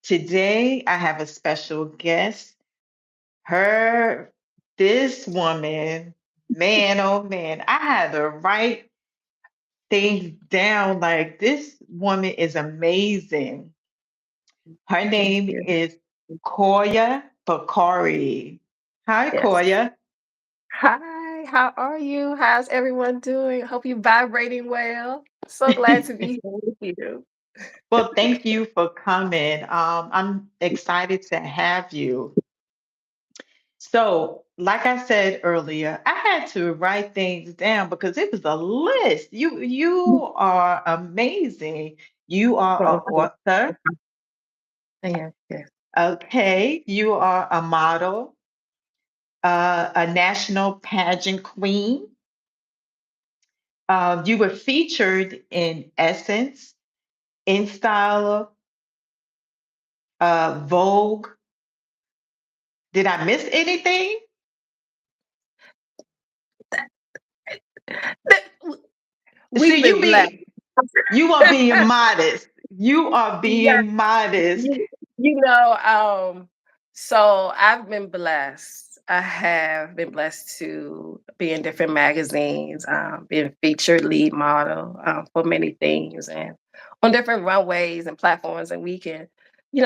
Today, I have a special guest. Her, this woman, man, oh man, I had to write things down. Like, this woman is amazing. Her Thank name you. is Koya Bakare. Hi, Yes. Koya. Hi, how are you? How's everyone doing? Hope you're vibrating well. So glad to be here with you. Well, thank you for coming. I'm excited to have you. So, like I said earlier, I had to write things down because it was a list. You are amazing. You are an Oh, author. yeah, yes. Okay. You are a model, a national pageant queen. You were featured in Essence, In Style, Vogue. Did I miss anything? We've See, been blessed. you are being modest. You are Yeah, being modest. you, you know, so I've been blessed. I have been blessed to be in different magazines, being featured lead model for many things and on different runways and platforms, and we can,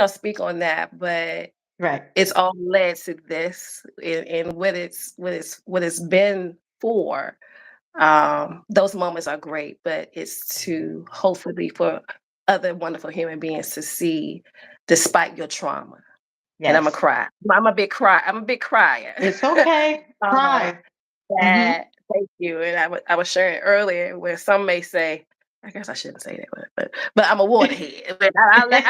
speak on that. But Right. it's all led to this and what it's been for. Those moments are great, but it's to hopefully for other wonderful human beings to see despite your trauma. And I'm a Yes. cry. I'm a big crier. It's okay. um, Cry. Hmm. that thank you. And I was sharing earlier where some may say, I guess I shouldn't say that, but I'm a waterhead. But I let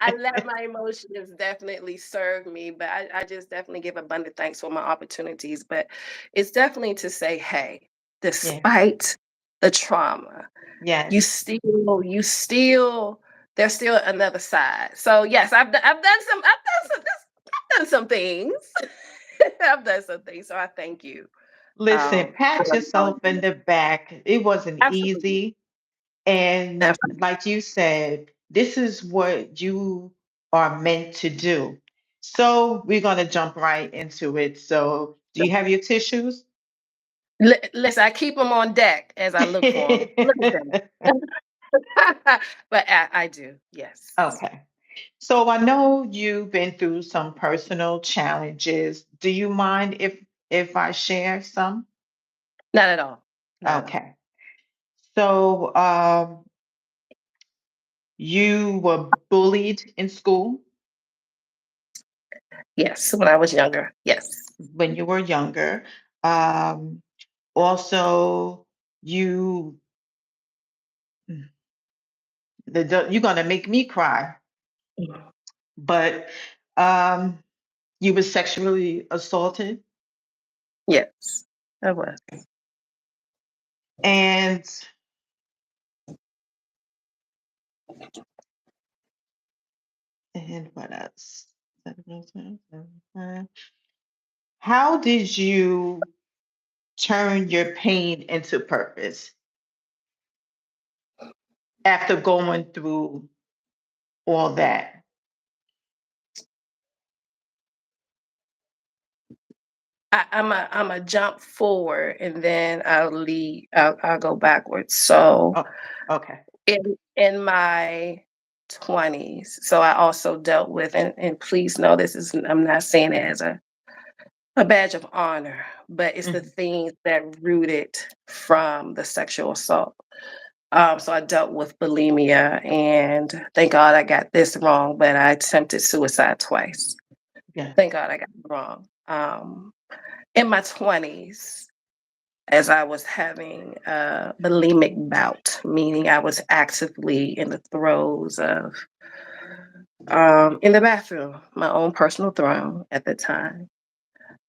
I let my emotions definitely serve me, but I just definitely give abundant thanks for my opportunities. But it's definitely to say, hey, Yeah. despite the trauma, you Yes. still there's still another side. So yes, I've done some things. I've done some things. So I thank you. Listen, pat For yourself in acknowledging it. the back. It wasn't Absolutely. easy. And Absolutely. like you said, this is what you are meant to do. So we're going to jump right into it. So, do you have your tissues? Listen, I keep them on deck as I look for them. Look at them. But I do, yes. Okay. So I know you've been through some personal challenges. Do you mind if I share some? Not at all. Not at all. Okay. So you were bullied in school Yes, when I was younger. Yes. when you were younger. Um, also, you you're gonna make me cry, Mhm. but um, you were sexually assaulted, Yes, I was. and what else? How did you turn your pain into purpose after going through all that? I'm a jump forward and then I'll go backwards. So Oh, okay. in my 20s, so I also dealt with, and please know this is, I'm not saying it as a badge of honor, but it's the Mhm. things that rooted from the sexual assault. So I dealt with bulimia, and thank God I got this wrong, but I attempted suicide twice. Yeah. Thank God I got it wrong. In my 20s, as I was having a bulimic bout, meaning I was actively in the throes of, in the bathroom, my own personal throne at the time.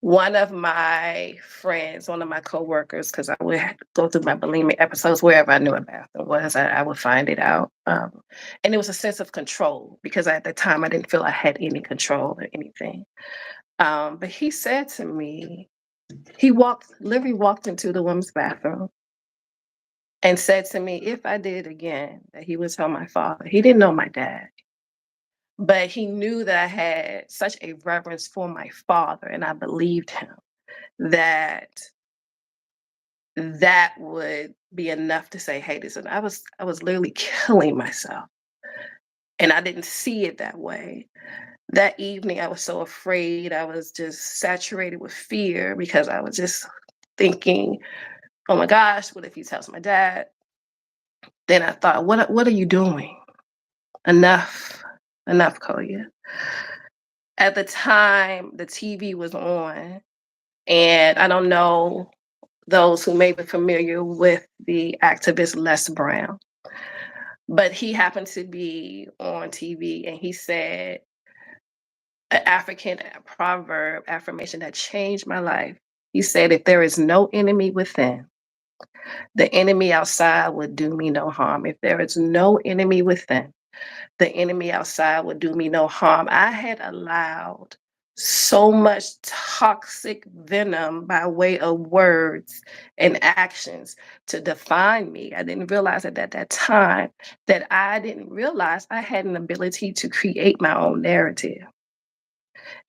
One of my friends, one of my coworkers, because I would go through my bulimic episodes wherever I knew a bathroom was, I would find it out. And it was a sense of control because at the time I didn't feel I had any control or anything. But he said to me, literally walked into the women's bathroom and said to me, if I did it again, that he would tell my father. He didn't know my dad, but he knew that I had such a reverence for my father, and I believed him that that would be enough to say, hey, listen, I was literally killing myself. And I didn't see it that way. That evening, I was so afraid. I was just saturated with fear because I was just thinking, oh my gosh, what if he tells my dad? Then I thought, what are you doing? Enough. Enough, Koya. At the time, the TV was on, and I don't know those who may be familiar with the activist Les Brown, but he happened to be on TV and he said an African proverb affirmation that changed my life. He said, if there is no enemy within, the enemy outside would do me no harm. If there is no enemy within, the enemy outside would do me no harm. I had allowed so much toxic venom by way of words and actions to define me. I didn't realize it at that time that I didn't realize I had an ability to create my own narrative.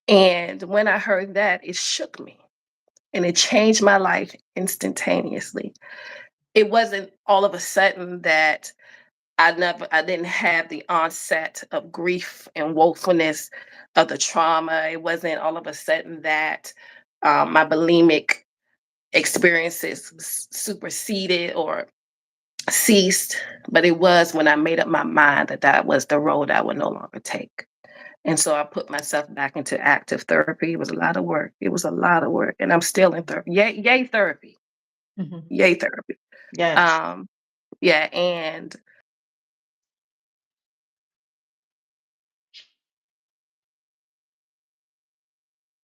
And when I heard that, it shook me and it changed my life instantaneously. It wasn't all of a sudden that I didn't have the onset of grief and woefulness of the trauma. It wasn't all of a sudden that my bulimic experiences superseded or ceased, but it was when I made up my mind that that was the road I would no longer take. And so I put myself back into active therapy. It was a lot of work. It was a lot of work, and I'm still in therapy. Yay, yay therapy, Mhm. yay therapy. Yes. Um, yeah, and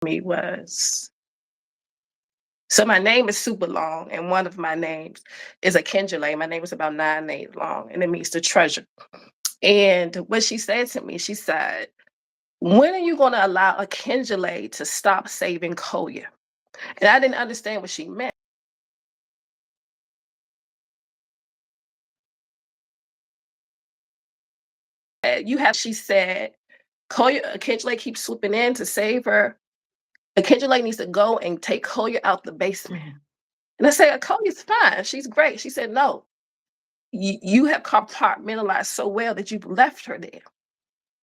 me was so my name is super long, and one of my names is a Kendule. My name is about 9 names long, and it means the treasure. And what she said to me, she said, "When are you going to allow a Kendule to stop saving Koya?" And I didn't understand what she meant. You have, she said, Koya, Kendule keeps swooping in to save her. Kendule needs to go and take Koya out the basement. And I said, Kolya's fine. She's great. She said, no, you have compartmentalized so well that you've left her there.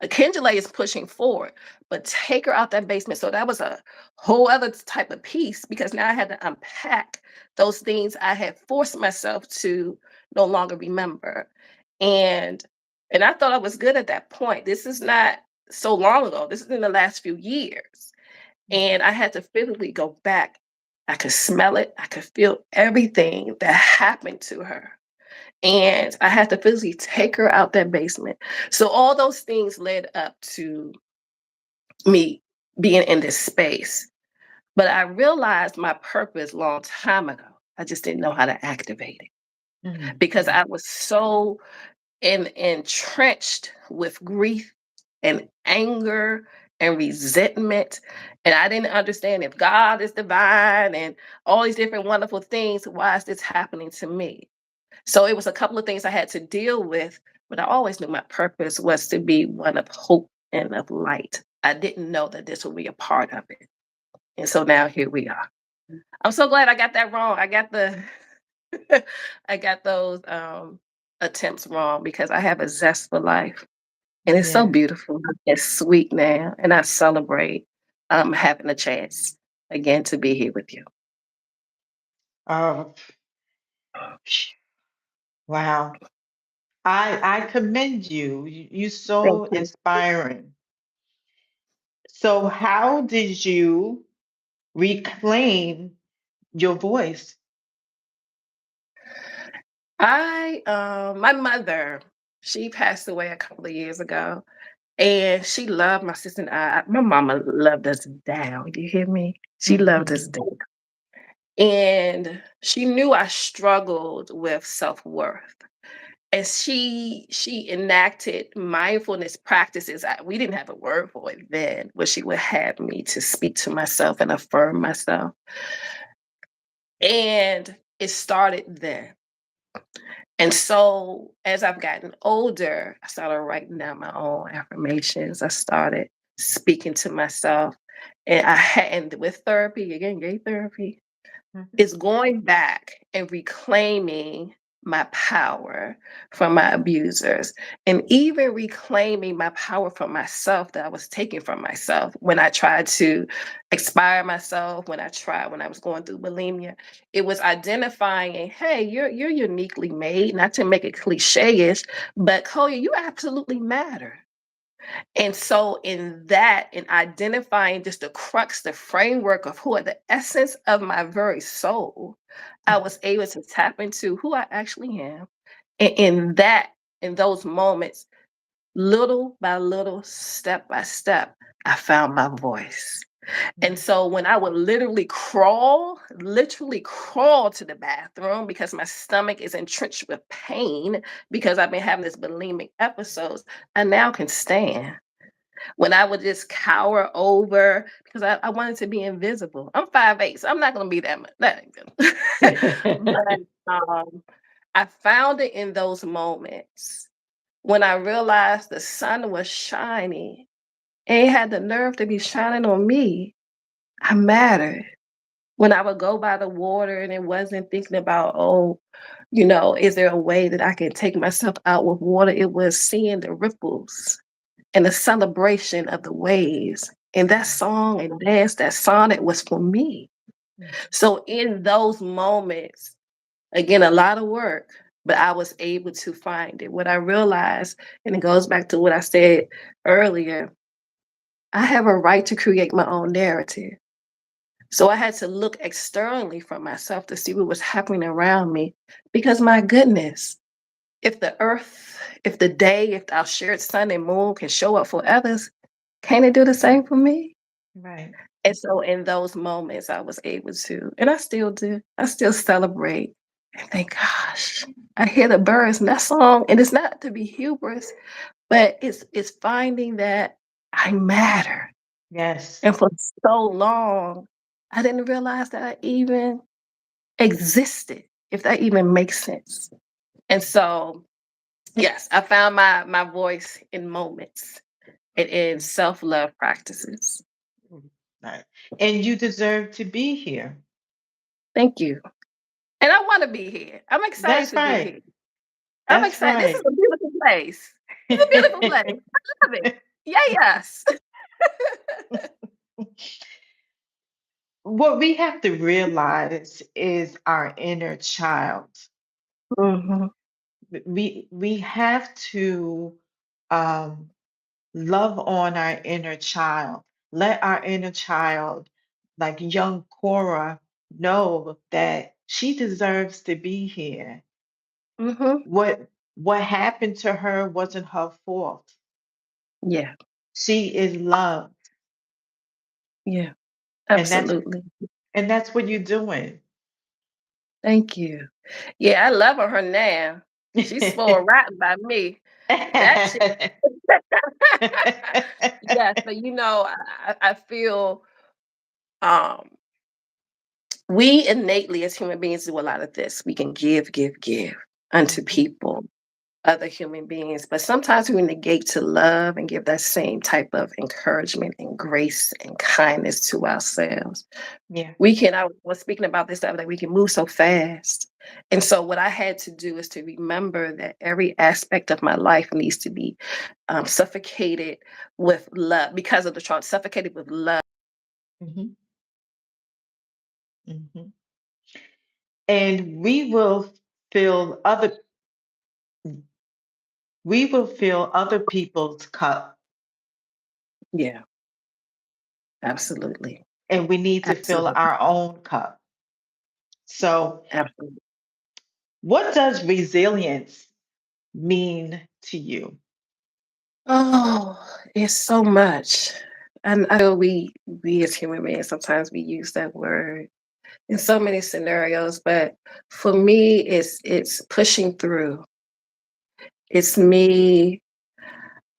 Kendula is pushing forward, but take her out that basement. So that was a whole other type of piece because now I had to unpack those things I had forced myself to no longer remember. And and I thought I was good at that point. This is not so long ago. This is in the last few years. And I had to physically go back. I could smell it. I could feel everything that happened to her. And I had to physically take her out that basement. So all those things led up to me being in this space. But I realized my purpose long time ago. I just didn't know how to activate it Mhm. because Mhm. I was so entrenched with grief and anger and resentment. And I didn't understand if God is divine and all these different wonderful things. Why is this happening to me? So it was a couple of things I had to deal with, but I always knew my purpose was to be one of hope and of light. I didn't know that this would be a part of it. And so now here we are. I'm so glad I got that wrong. I got the I got those attempts wrong because I have a zest for life. And it's so Yeah. beautiful. It's sweet now. And I celebrate having a chance again to be here with you. Oh, wow. I commend you. You Thank so you. inspiring. So how did you reclaim your voice? My mother, she passed away a couple of years ago, and she loved my sister and I. My mama loved us down. You hear me? She loved us Mhm. down. And she knew I struggled with self-worth. And she enacted mindfulness practices. We didn't have a word for it then, but she would have me to speak to myself and affirm myself. And it started then. And so as I've gotten older, I started writing down my own affirmations. I started speaking to myself. And I had, and with therapy, again, gay therapy, Mhm. is going back and reclaiming my power from my abusers, and even reclaiming my power from myself that I was taking from myself when I tried to expire myself, when I was going through bulimia. It was identifying, and hey, you're uniquely made, not to make it cliche-ish, but Koya, you absolutely matter. And so, in that, in identifying just the crux, the framework of who are the essence of my very soul, I was able to tap into who I actually am. And in those moments, little by little, step by step, I found my voice. And Mhm. so when I would literally crawl to the bathroom because my stomach is entrenched with pain because I've been having this bulimic episodes, I now can stand. When I would just cower over because I wanted to be invisible. I'm 5'8", so I'm not gonna be that much. That ain't good. But I found it in those moments when I realized the sun was shining and it had the nerve to be shining on me. I mattered. When I would go by the water and it wasn't thinking about, oh, is there a way that I can take myself out with water? It was seeing the ripples and the celebration of the waves. And that song and dance, that sonnet was for me. So in those moments, again, a lot of work, but I was able to find it. What I realized, and it goes back to what I said earlier, I have a right to create my own narrative. So I had to look externally from myself to see what was happening around me. Because my goodness, if the earth, if the day, if our shared sun and moon can show up for others, can it do the same for me? Right. And so in those moments, I was able to, and I still do, I still celebrate and thank gosh, I hear the birds and that song, and it's not to be hubris, but it's finding that I matter. Yes. And for so long, I didn't realize that I even existed, if that even makes sense. And so, yes, I found my voice in moments and in self-love practices. Right. And you deserve to be here. Thank you. And I want to be here. I'm excited That's to be right. here. I'm That's excited. This is right. a beautiful place. It's a beautiful place. I love it. Yeah, yes. What we have to realize is our inner child. Hmm. We have to um, love on our inner child. Let our inner child, like young Cora, know that she deserves to be here. Hmm. What happened to her wasn't her fault. Yeah, She is loved, yeah, and absolutely. that's what you're doing. Thank you. Yeah, I love her now. She's spoiled rotten by me. That shit. Yes, but I feel um we innately as human beings do a lot of this. We can give unto Mhm. people, other human beings, but sometimes we negate to love and give that same type of encouragement and grace and kindness to ourselves. Yeah. I was speaking about this the other day, we can move so fast. And so what I had to do is to remember that every aspect of my life needs to be suffocated with love because of the trauma, suffocated with love. Mhm. Mhm. And fill other we will fill other people's cup, Yeah, absolutely. and we need to fill Absolutely. our own cup. So, Absolutely. what does resilience mean to you? Oh, it's so much. And I know we as human beings sometimes we use that word in so many scenarios, but for me it's pushing through. It's me.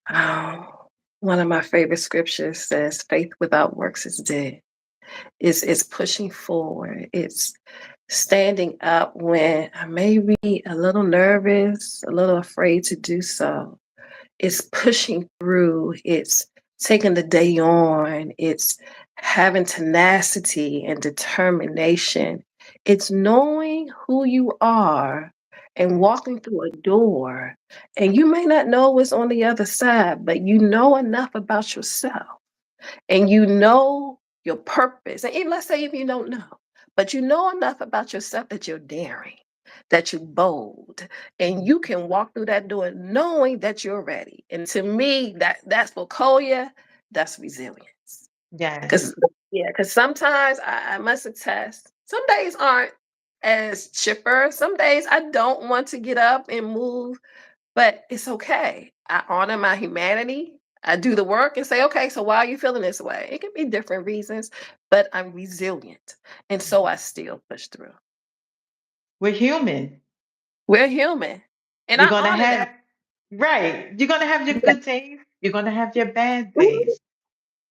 Oh, one of my favorite scriptures says, "Faith without works is dead." It's pushing forward. It's standing up when I may be a little nervous, a little afraid to do so. It's pushing through, it's taking the day on, it's having tenacity and determination. It's knowing who you are and Yes. walking through a door. And you may not know what's on the other side, but you know enough about yourself and you know your purpose. And even let's say if you don't know, but you know enough about yourself that you're daring, that you're bold, and you can walk through that door knowing that you're ready. And to me, that's for Koya, that's resilience. Yes. Because yeah, because sometimes I must attest, some days aren't as chipper. Some days I don't want to get up and move, but it's okay. I honor my humanity. I do the work and say, okay, so why are you feeling this way? It can be different reasons, but I'm resilient. And so I still push through. We're human. We're human. And You're I gonna honor that. have right. You're gonna have your Yeah. good days. You're gonna have your bad Mhm. days.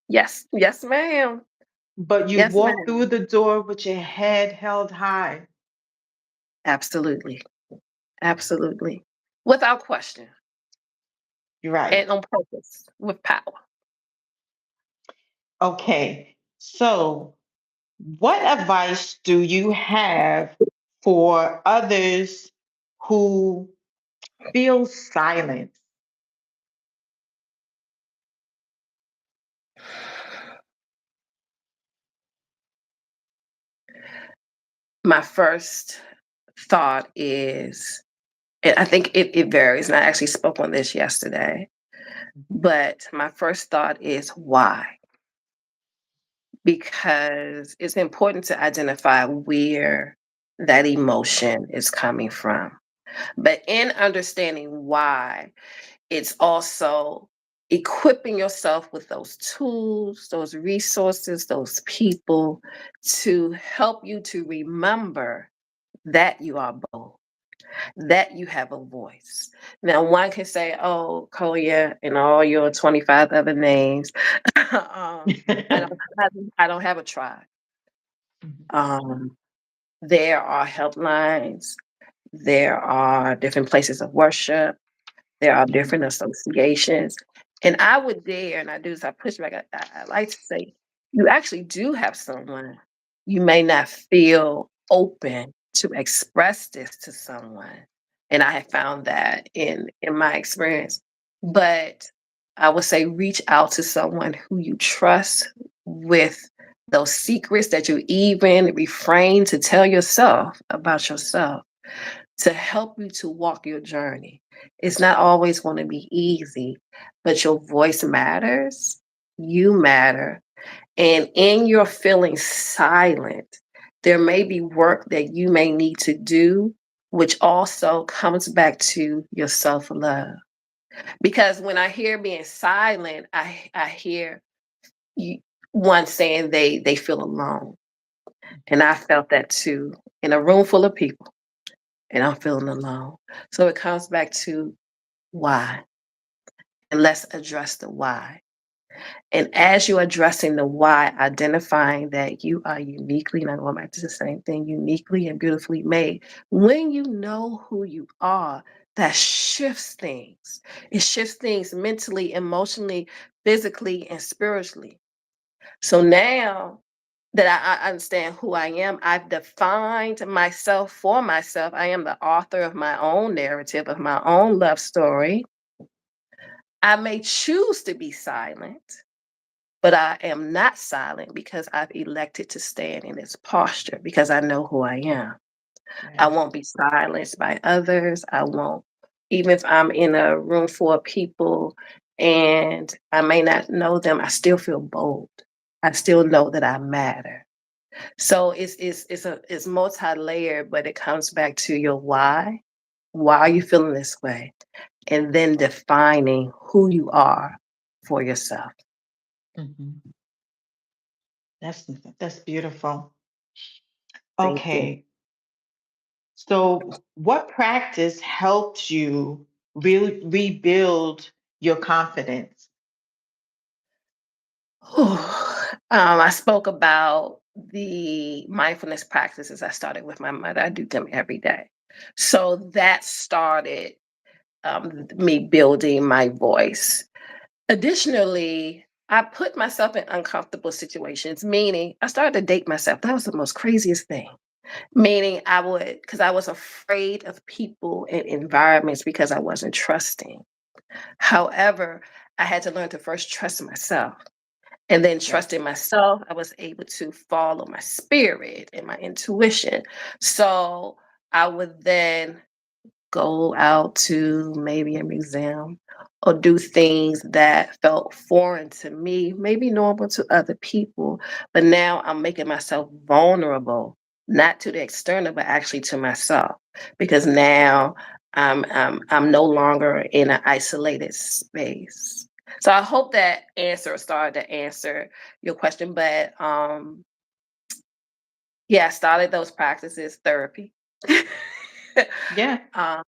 Yes. Yes, ma'am. But you Yes, walk ma'am. through the door with your head held high. Absolutely. Absolutely. Without question You're right. and on purpose with power. Okay. So, what advice do you have for others who feel silent? My first thought is, and I think it varies, and I actually spoke on this yesterday. But my first thought is why? Because it's important to identify where that emotion is coming from. But in understanding why, it's also equipping yourself with those tools, those resources, those people to help you to remember that you are bold, that you have a voice. Now, one can say, "Oh, Koya, and all your 25 other names, I don't, I don't have a tribe." Um, there are helplines. There are different places of worship. There are different associations. And I would dare, and I do this, I push back. I like to say, you actually do have someone. You may not feel open to express this to someone. And I have found that in my experience. But I would say reach out to someone who you trust with those secrets that you even refrain to tell yourself about yourself to help you to walk your journey. It's not always going to be easy, but your voice matters. You matter. And in your feeling silent, there may be work that you may need to do, which also comes back to your self love. Because when I hear being silent, I hear you, one saying they feel alone. And I felt that too in a room full of people, and I'm feeling alone. So it comes back to why, and let's address the why. And as you're addressing the why, identifying that you are uniquely, and I'm going back to the same thing, uniquely and beautifully made. When you know who you are, that shifts things. It shifts things mentally, emotionally, physically, and spiritually. So now that I understand who I am, I've defined myself for myself. I am the author of my own narrative, of my own love story. I may choose to be silent, but I am not silent because I've elected to stand in this posture because I know who I am. I Yes. won't be silenced by others. I won't, even if I'm in a room full of people and I may not know them, I still feel bold. I still know that I matter. So it's multi-layered, but it comes back to your why. Why are you feeling this way? And then defining who you are for yourself. Mhm. That's that's beautiful. Thank you. Okay. So, what practice helped you really rebuild your confidence? I spoke about the mindfulness practices I started with my mother. I do them every day. So that started me building my voice. Additionally, I put myself in uncomfortable situations, meaning I started to date myself. That was the most craziest thing. Meaning I would, because I was afraid of people and environments because I wasn't trusting. However, I had to learn to first trust myself. And then Right. trusting myself, I was able to follow my spirit and my intuition. So I would then go out to maybe a museum or do things that felt foreign to me, maybe normal to other people. But now I'm making myself vulnerable, not to the external, but actually to myself, because now I'm no longer in an isolated space. So I hope that answer started to answer your question. But yeah, I started those practices, therapy. Yeah. um,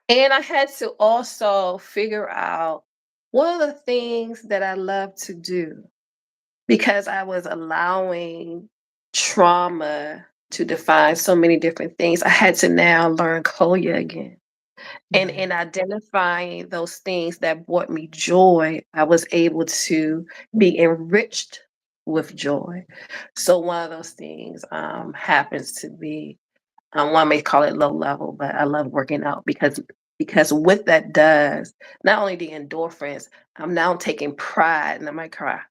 And I had to also figure out what are the things that I love to do, because I was allowing trauma to define so many different things. I had to now learn Koya again. And Yeah. in identifying those things that brought me joy, I was able to be enriched with joy. So one of those things happens to be, one may call it low level, but I love working out because what that does, not only the endorphins, I'm now taking pride, and I might cry.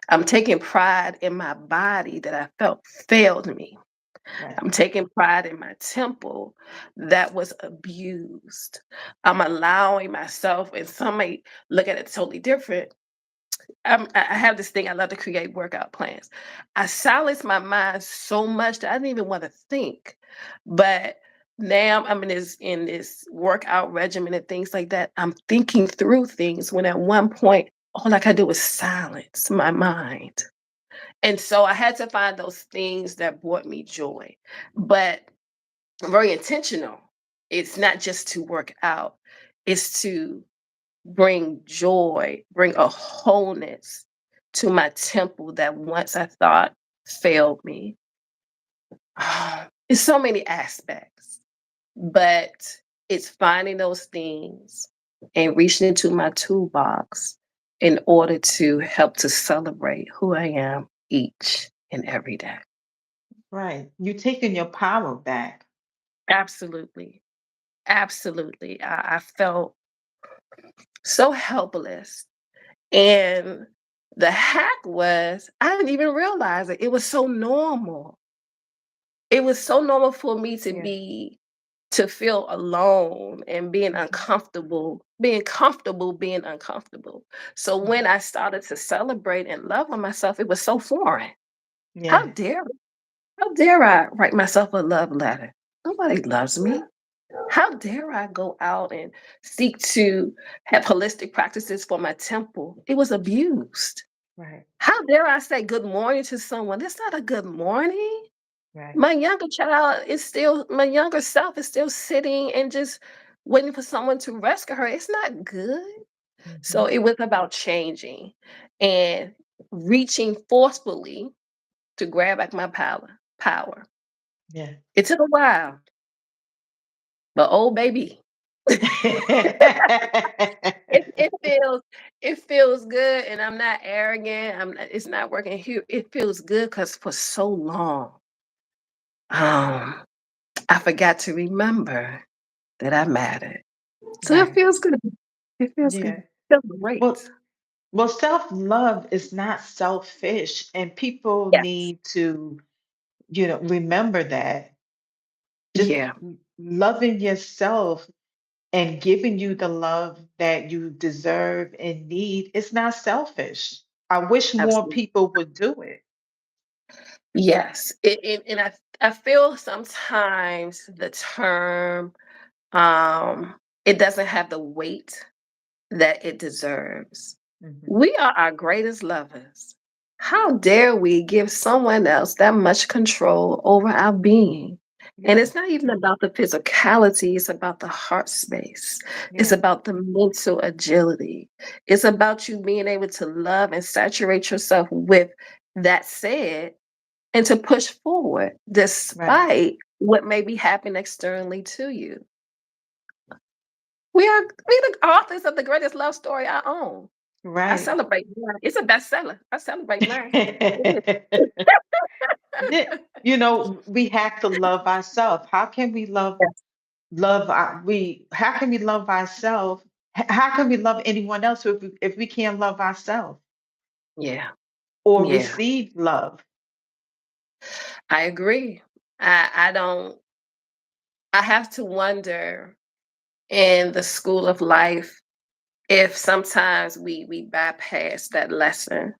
I'm taking pride in my body that I felt failed me. Right. I'm taking pride in my temple that was abused. I'm allowing myself, and some may look at it totally different. I have this thing. I love to create workout plans. I silence my mind so much that I didn't even want to think. But now I'm in this workout regimen and things like that. I'm thinking through things when at one point all I could do was silence my mind. And so I had to find those things that brought me joy. But I'm very intentional. It's not just to work out, it's to bring joy, bring a wholeness to my temple that once I thought failed me. It's so many aspects, but it's finding those things and reaching into my toolbox in order to help to celebrate who I am each and every day. Right. You taking your power back. Absolutely. Absolutely. I felt so helpless. And the hack was I didn't even realize it. It was so normal. It was so normal for me Yeah. to feel alone and Hmm. being comfortable being uncomfortable. So Hmm. when I started to celebrate and love on myself, it was so foreign. How Yeah. dare how dare I write myself a love letter? Nobody loves me. How dare I go out and seek to have holistic practices for my temple? It was abused. Right. How dare I say good morning to someone? That's not a good morning. Right. My younger self is still sitting and just waiting for someone to rescue her. It's not good. So Hmm. it was about changing and reaching forcefully to grab back my power. Yeah. It took a while, but oh baby, it feels it feels good, and I'm not arrogant. It's not working here. It feels good because for so long, um, I forgot to remember that I mattered. So it Right. feels good. It feels good. Yeah. Feels great. Well, well, self-love is not selfish, and people Yes. need to, remember that. Just Yeah. loving yourself and giving you the love that you deserve and need is not selfish. I wish more Absolutely. people would do it. Yes. And I feel sometimes the term it doesn't have the weight that it deserves. Hmm. We are our greatest lovers. How dare we give someone else that much control over our being? And Yeah. it's not even about the physicality, it's about the heart space. It's Yeah. about the mental agility. It's about you being able to love and saturate yourself with That said, and to push forward Right. despite what may be happening externally to you. We the authors of the greatest love story I own. I Right. celebrate mine. It's a bestseller. I celebrate mine. You know, we have to love ourselves. How can we Yes. how can we love ourselves? How can we love anyone else if we can't love ourselves Yeah. or Yeah. receive love? I agree. I don't I have to wonder in the school of life if sometimes we bypass that lesson,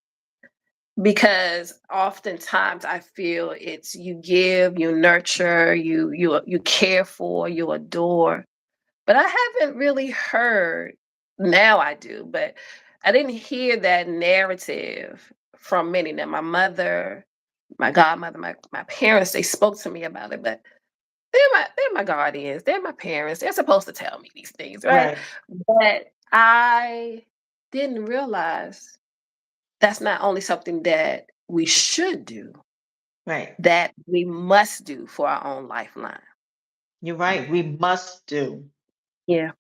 because oftentimes I feel it's you give, you nurture, you care for, you adore. But I haven't really heard, now I do, but I didn't hear that narrative from many. Now my mother, my godmother, my parents, they spoke to me about it, but they're my guardians, they're my parents. They're supposed to tell me these things, right? Right. But I didn't realize that's not only something that we should do, Right. that we must do for our own lifeline. You're right. We must do. Yeah.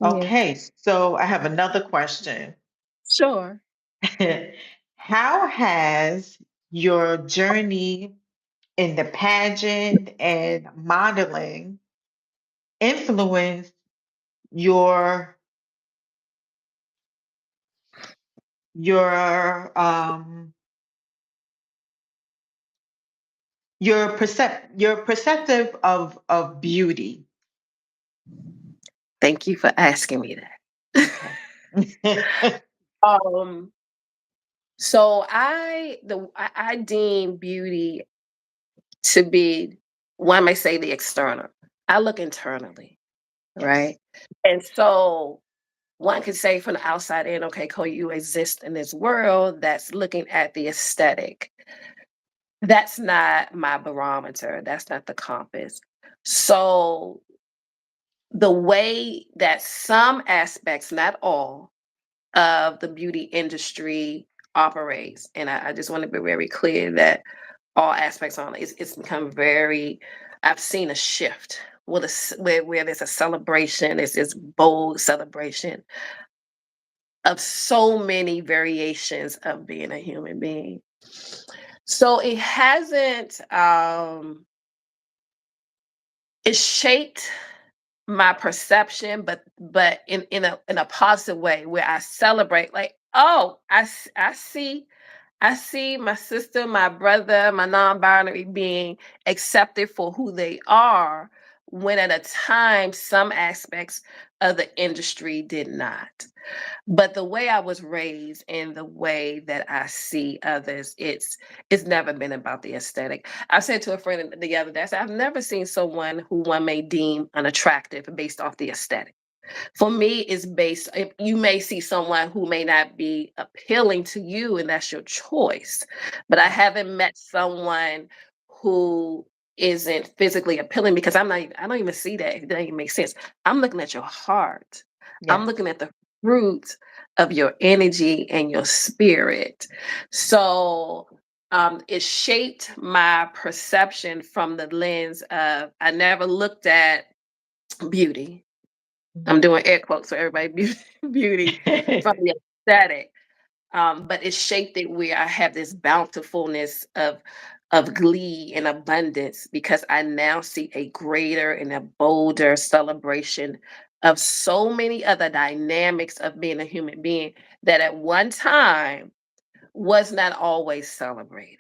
Yeah. Okay, so I have another question. Sure. How has your journey in the pageant and modeling influenced your your um your perceptive of beauty? Thank you for asking me that. Okay. um, so I deem beauty to be, one may say, the external. I look internally, Yes. right? And so one could say from the outside in, okay, Cole, you exist in this world that's looking at the aesthetic. That's not my barometer. That's not the compass. So the way that some aspects, not all, of the beauty industry operates. And I just want to be very clear that all aspects on it, it's become very, I've seen a shift with where there's a celebration, it's this bold celebration of so many variations of being a human being. So it hasn't, it shaped my perception, but in a positive way where I celebrate, like, oh, I see my sister, my brother, my non-binary being accepted for who they are, when at a time some aspects of the industry did not. But the way I was raised and the way that I see others, it's never been about the aesthetic. I said to a friend the other day, I said, I've never seen someone who one may deem unattractive based off the aesthetic. For me, it's based, if you may see someone who may not be appealing to you, and that's your choice. But I Right. haven't met someone who isn't physically appealing, because I don't even see that. It doesn't even make sense. I'm looking at your heart. I'm Yes. looking at the fruit of your energy and your spirit. So it shaped my perception from the lens of, I never looked at beauty, I'm doing air quotes for everybody, beauty from the aesthetic. But it shaped it where I have this bountifulness of glee and abundance, because I now see a greater and a bolder celebration of so many other dynamics of being a human being that at one time was not always celebrated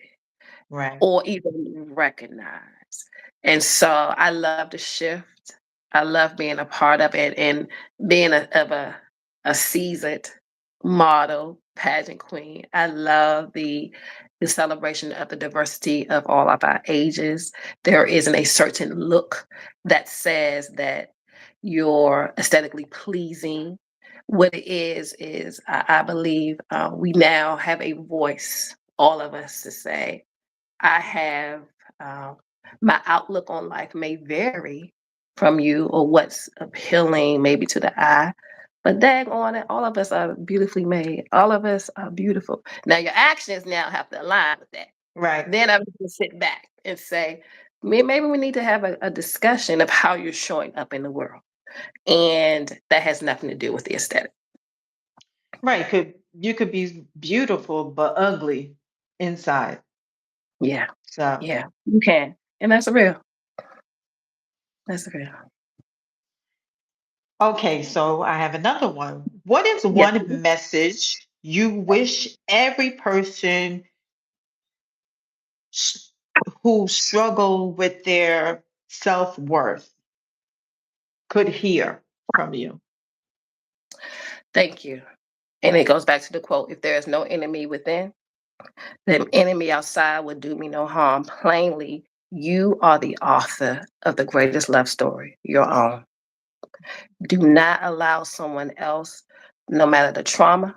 Right. or even recognized. And so I love the shift. I love being a part of it, and being a seasoned model pageant queen. I love the celebration of the diversity of all of our ages. There isn't a certain look that says that you're aesthetically pleasing. What it is I believe we now have a voice, all of us, to say, I have, um, my outlook on life may vary from you, or what's appealing maybe to the eye, But dang on it, all of us are beautifully made. All of us are beautiful. Now your actions now have to align with that. Right. Then I'm going to sit back and say, maybe we need to have a discussion of how you're showing up in the world. And that has nothing to do with the aesthetic. Right. You could be beautiful but ugly inside. Yeah. So Yeah. You can. And that's real. That's real. okay, so I have another one. What is Yes. one message you wish every person s- who struggle with their self-worth could hear from you? Thank you. And it goes back to the quote, if there is no enemy within, the enemy outside would do me no harm. Plainly, you are the author of the greatest love story, your own. Do not allow someone else, no matter the trauma,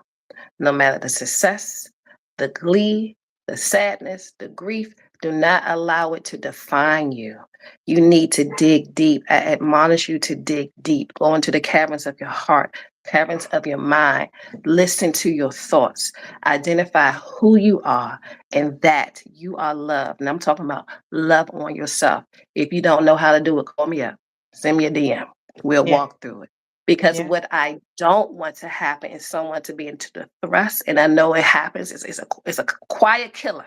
no matter the success, the glee, the sadness, the grief, do not allow it to define you. You need to dig deep. I admonish you to dig deep. Go into the caverns of your heart, caverns of your mind. Listen to your thoughts. Identify who you are and that you are loved. And I'm talking about love on yourself. If you don't know how to do it, call me up. Send me a DM. We'll Yeah, walk through it. Because yeah, what I don't want to happen is someone to be into the thrust, and I know it happens. It's a quiet killer.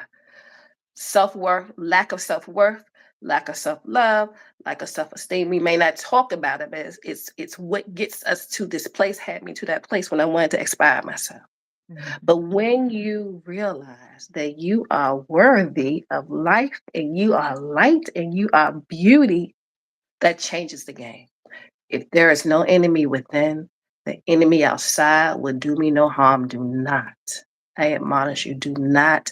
Self worth, lack of self love, lack of self esteem. We may not talk about it, but it's what gets us to this place. Had me to that place when I wanted to expire myself. mhm, But when you realize that you are worthy of life, and you are light, and you are beauty, that changes the game. If there is no enemy within, the enemy outside will do me no harm. Do not. I admonish you, do not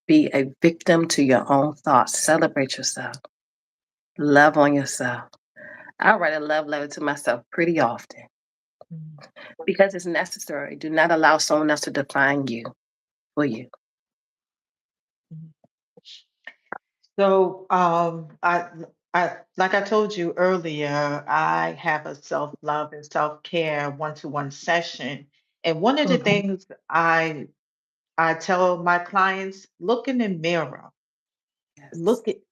be a victim to your own thoughts. Celebrate yourself. Love on yourself. I write a love letter to myself pretty often mhm, because it's necessary. Do not allow someone else to define you for you. mhm. So, I, like I told you earlier, I have a self-love and self-care one-to-one session. And one of the Mhm. things I tell my clients, look in the mirror. Yes.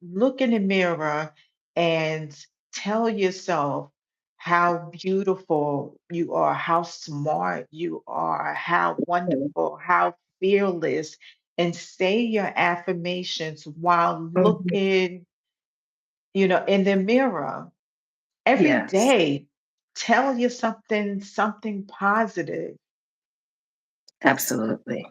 Look in the mirror and tell yourself how beautiful you are, how smart you are, how wonderful, how fearless, and say your affirmations while Mhm. looking, in the mirror every Yes, day. Tell you something positive. absolutely.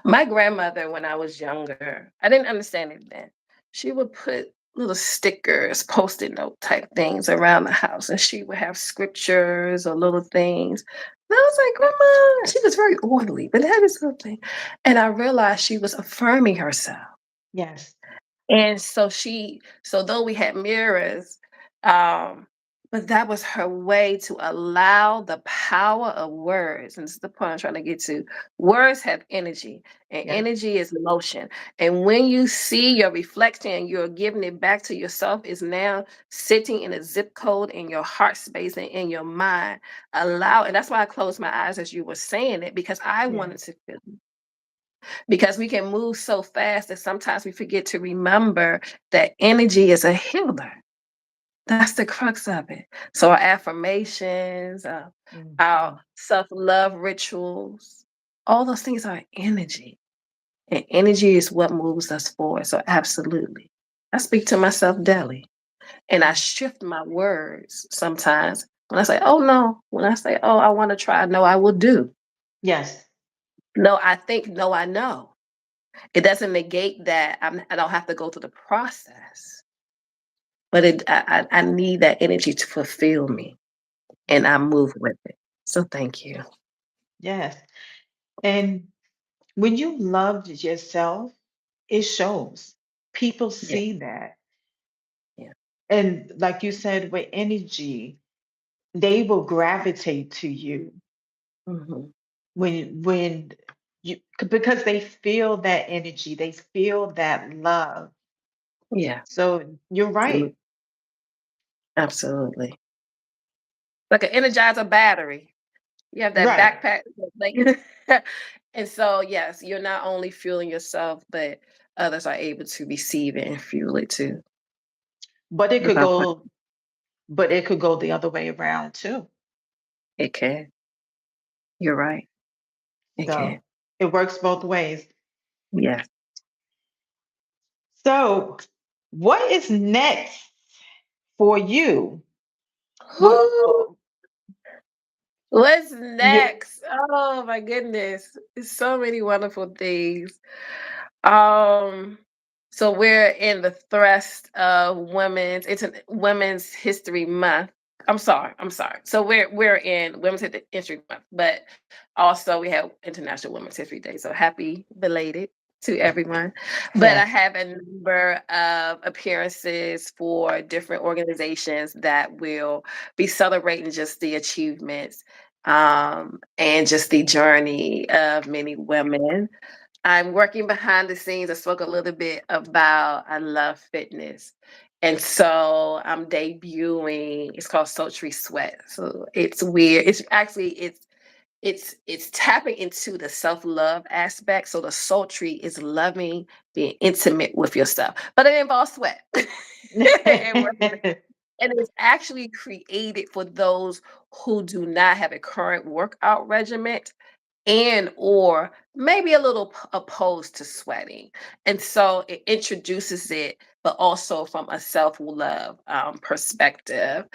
My grandmother, when I was younger, I didn't understand it then. She would put little stickers, post-it note type things around the house, and she would have scriptures or little things. And I was like, Grandma, she was very orderly, but that is something. And I realized she was affirming herself. Yes, And so though we had mirrors, um, but that was her way to allow the power of words. And this is the point I'm trying to get to. Words have energy, and yes, energy is motion. And when you see your reflection and you're giving it back to yourself, is now sitting in a zip code in your heart space and in your mind. And that's why I closed my eyes as you were saying it, because I yeah, wanted to feel, because we can move so fast that sometimes we forget to remember that energy is a healer. That's the crux of it. So our affirmations, our mhm, self-love rituals, all those things are energy. And energy is what moves us forward. So absolutely. I speak to myself daily, and I mhm. shift my words sometimes. When I say, oh no, when I say, oh, I want to try, no, I will do. Yes, No, I think, no, I know. It doesn't negate that I don't have to go through the process, but I need that energy to fulfill me, and mhm, I move with it. So thank you. yes. And when you love yourself, it shows. People Yeah, see that. yeah. And like you said, with energy, they will gravitate to you Mhm. when because they feel that energy, they feel that love. Yeah, So you're right. absolutely, absolutely. Like an energizer battery. You have that Right. backpack, like, and so yes, you're not only fueling yourself, but others are able to receive it and fuel it too. But it could Without go, question. but it could go the other way around too. It can. You're right. It can. So it works both ways. Yes. So what is next for you? What Who? What's you next? Oh my goodness. It's so many wonderful things. Um, so we're in the thrust of Women's History Month. I'm sorry. So we're in History Month, but also we have International Women's History Day. So happy belated to everyone. But I yes. have a number of appearances for different organizations that will be celebrating just the achievements and just the journey of many women. I'm working behind the scenes. I spoke a little bit about I love fitness. And so I'm debuting, it's called Sultry Sweat. So it's weird. It's actually it's tapping into the self-love aspect. So the sultry is loving, being intimate with yourself. But it involves sweat. and working and it's actually created for those who do not have a current workout regimen and or maybe a little opposed to sweating, and so it introduces it but also from a self-love perspective.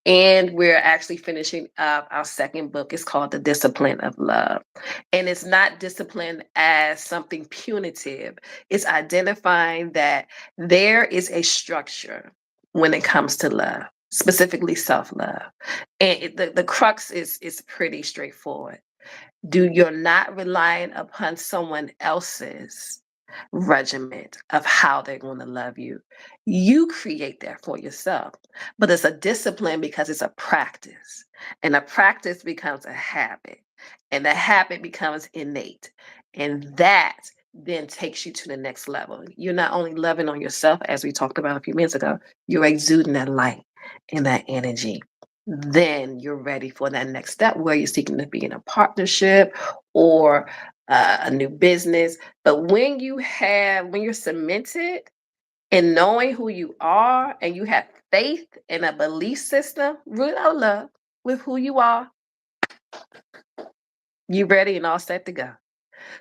And we're actually finishing up our second book. It's called The Discipline of Love, and it's not discipline as something punitive. It's identifying that there is a structure when it comes to love, specifically self-love. And the crux is pretty straightforward. You're not relying upon someone else's regiment of how they're going to love you. You create that for yourself. But it's a discipline because it's a practice. And a practice becomes a habit. And the habit becomes innate. And that then takes you to the next level. You're not only loving on yourself, as we talked about a few minutes ago, you're exuding that light and that energy. Then you're ready for that next step where you're seeking to be in a partnership or a new business. But when you're cemented in knowing who you are and you have faith and a belief system rooted out of love with who you are, you ready and all set to go.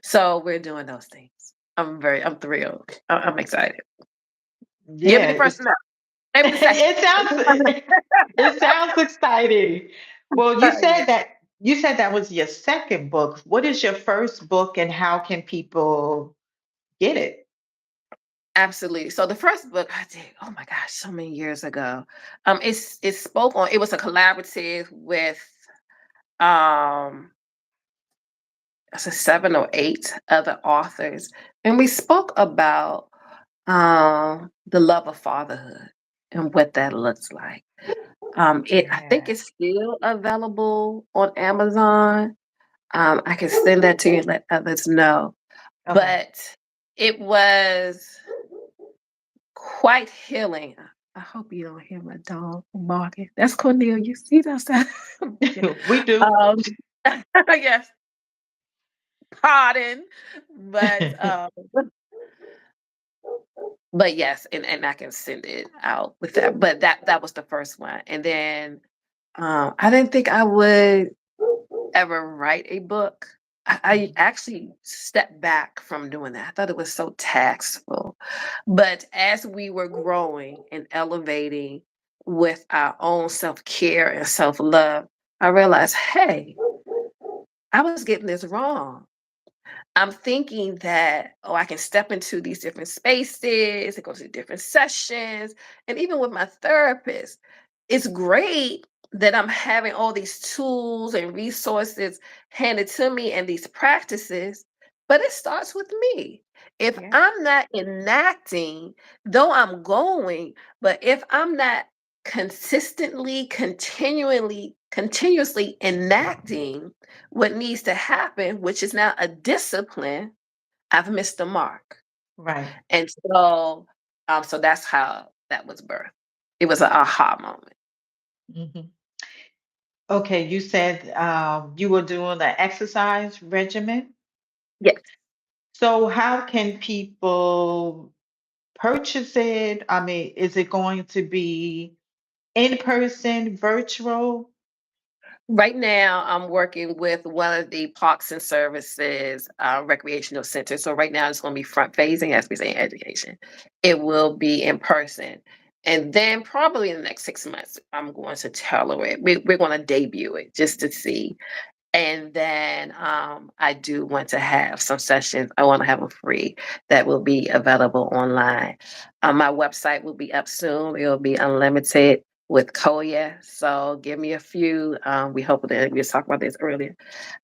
So we're doing those things. I'm thrilled. I'm excited. You have Yeah, any first note? Maybe the second. it sounds it sounds exciting. Well, Yeah. you said that was your second book. What is your first book and how can people get it? Absolutely. So the first book I did, oh my gosh, so many years ago. It spoke on. It was a collaborative with I said 7 or 8 other authors, and we spoke about the love of fatherhood and what that looks like. I think Yeah. it's still available on Amazon. I can send that to you and let others know. Okay. But it was quite healing. I hope you don't hear my dog barking. That's Cornelius. He's outside. Yeah. We do. Um, yes, pardon, but but yes, and I can send it out with that. But that was the first one, and then I didn't think I would ever write a book. I Mhm. actually stepped back from doing that. I thought it was so taxable. But as we were growing and elevating with our own self care and self love, I realized, hey, I was getting this wrong. I'm thinking that, oh, I can step into these different spaces and go to different sessions. And even with my therapist, it's great that I'm having all these tools and resources handed to me and these practices, but it starts with me. If Yeah. I'm not enacting, though I'm going, but if I'm not consistently, continuously enacting what needs to happen, which is now a discipline, I've missed the mark. Right. And so that's how that was birthed. It was an aha moment. Mhm. Okay, you said you were doing an exercise regimen. Yes. So how can people purchase it? I mean, is it going to be in person, virtual? Right now, I'm working with one of the parks and services recreational centers. So right now, it's going to be front facing, as we say in education. It will be in person, and then probably in the next 6 months, I'm going to tailor it. We're going to debut it just to see. And then I do want to have some sessions. I want to have them free that will be available online. My website will be up soon. It will be unlimited with Koya. So give me a few. We hope that we were talking about this earlier.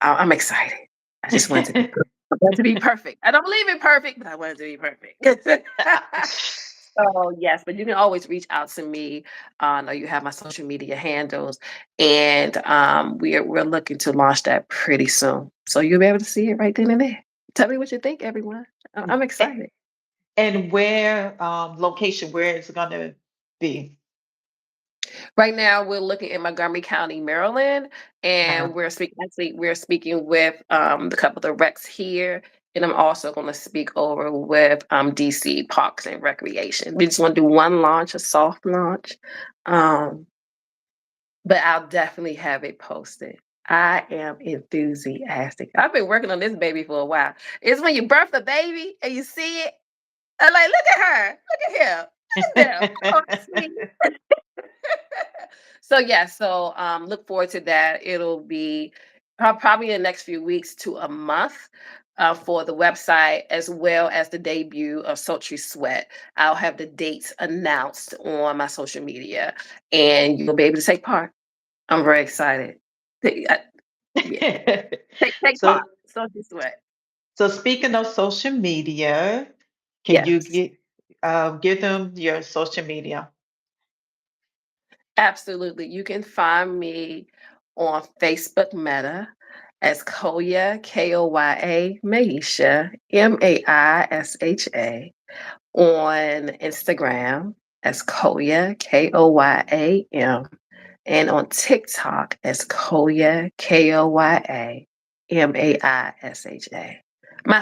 I'm excited. I just want it to be perfect. I want it to be perfect. I don't believe in perfect, but I want it to be perfect. So yes, but you can always reach out to me. I know you have my social media handles, and we're looking to launch that pretty soon. So you'll be able to see it right then and there. Tell me what you think, everyone. I'm A- excited. And where location, where it's going to be? Right now, we're looking in Montgomery County, Maryland, and Maryland. we're speaking. Actually, we're speaking with the couple of the recs here, and I'm also going to speak over with DC Parks and Recreation. We just want to do one launch, a soft launch, um, but I'll definitely have it posted. I am enthusiastic. I've been working on this baby for a while. It's when you birth a baby and you see it. I'm like, look at her, look at him, look at them. Oh, sweet. So yeah, so look forward to that. It'll be probably in the next few weeks to a month for the website as well as the debut of Sultry Sweat. I'll have the dates announced on my social media, and you'll be able to take part. I'm very excited. Yeah, take So, part. Sultry Sweat. so speaking of social media, can you Yes. get give them your social media? Absolutely. You can find me on Facebook Meta as Koya, Koya Maisha, Maisha, on Instagram as Koya, Koyam, and on TikTok as Koya, Koya Maisha.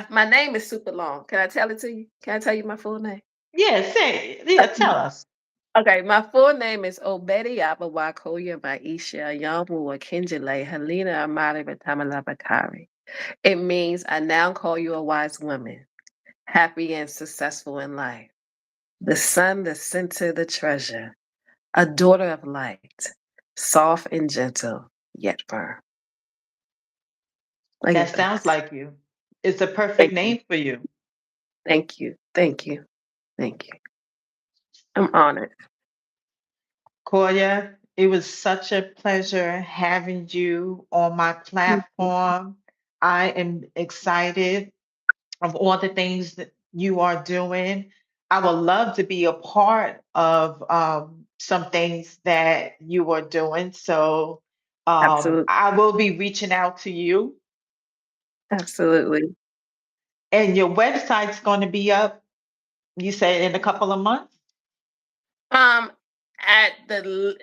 My name is super long. Can I tell it to you? Can I tell you my full name? Yeah, say, yeah, tell us. Okay, my full name is Obedi Abawakoya Maisha Yamu Kinjale Helena Amari Batamala Bakari. It means I now call you a wise woman, happy and successful in life, the sun, the center, the treasure, a daughter of light, soft and gentle, yet firm. Look That at sounds that. like you. It's a perfect Thank you. name for you. Thank you. Thank you. Thank you. I'm honored. Koya, it was such a pleasure having you on my Thank you. platform. I am excited of all the things that you are doing. I would love to be a part of some things that you are doing. So Absolutely. I will be reaching out to you. Absolutely. And your website's going to be up, you said, in a couple of months? Um, at the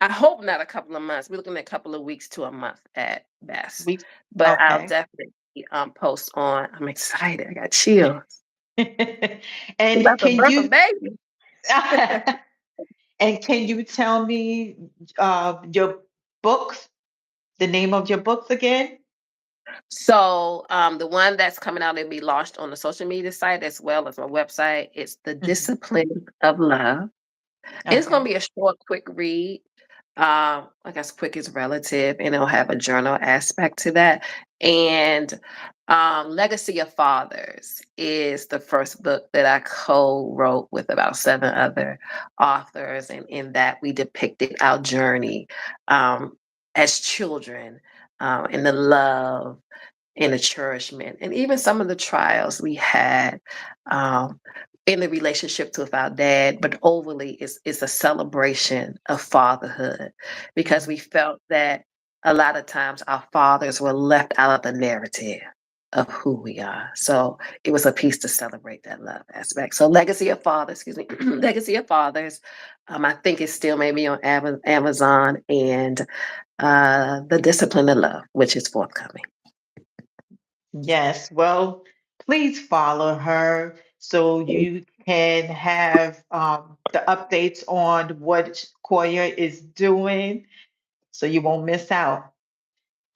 I hope not a couple of months. We're looking at a couple of weeks to a month at best. We, But I'll okay. definitely post on. I'm excited. I got chills. I'm And about to can birth a you baby. and can you tell me your books, the name of your books again? So the one that's coming out will be launched on the social media site as well as my website. It's The Mhm. Discipline of Love. It's going Okay. to be a short, quick read. Like as quick as relative, and it'll have a journal aspect to that. And Legacy of Fathers is the first book that I co-wrote with about seven other authors, and in that we depicted our journey um, as children, and the love and the cherishment, and even some of the trials we had um, in the relationships with our dad. But overly, it's a celebration of fatherhood because Mhm. we felt that a lot of times our fathers were left out of the narrative of who we are. So it was a piece to celebrate that love aspect. So Legacy of Fathers, excuse me, Legacy of Fathers. I think it's still maybe on Amazon, and The Discipline of Love, which is forthcoming. Yes. Well, please follow her so you can have the updates on what Koya is doing so you won't miss out.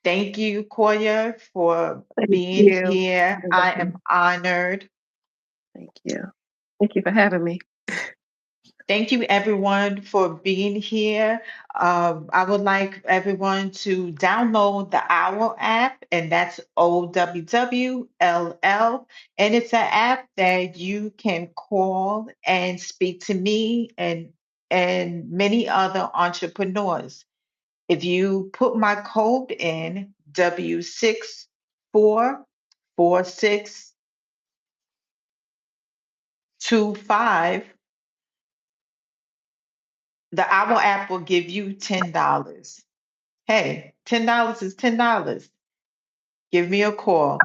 Thank you, Koya, for Thank being you. here. You're I am welcome. honored. Thank you. Thank you for having me. Thank you, everyone, for being here. I would like everyone to download the OWL app, and that's OWWLL. And it's an app that you can call and speak to me and many other entrepreneurs. If you put my code in W644625, the OWL app will give you $10. Hey, $10 is $10. Give me a call.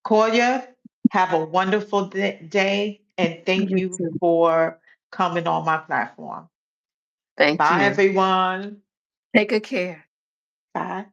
Koya, have a wonderful day and thank You you too. for coming on my platform. Thank Bye, you. everyone. Take good care. Bye.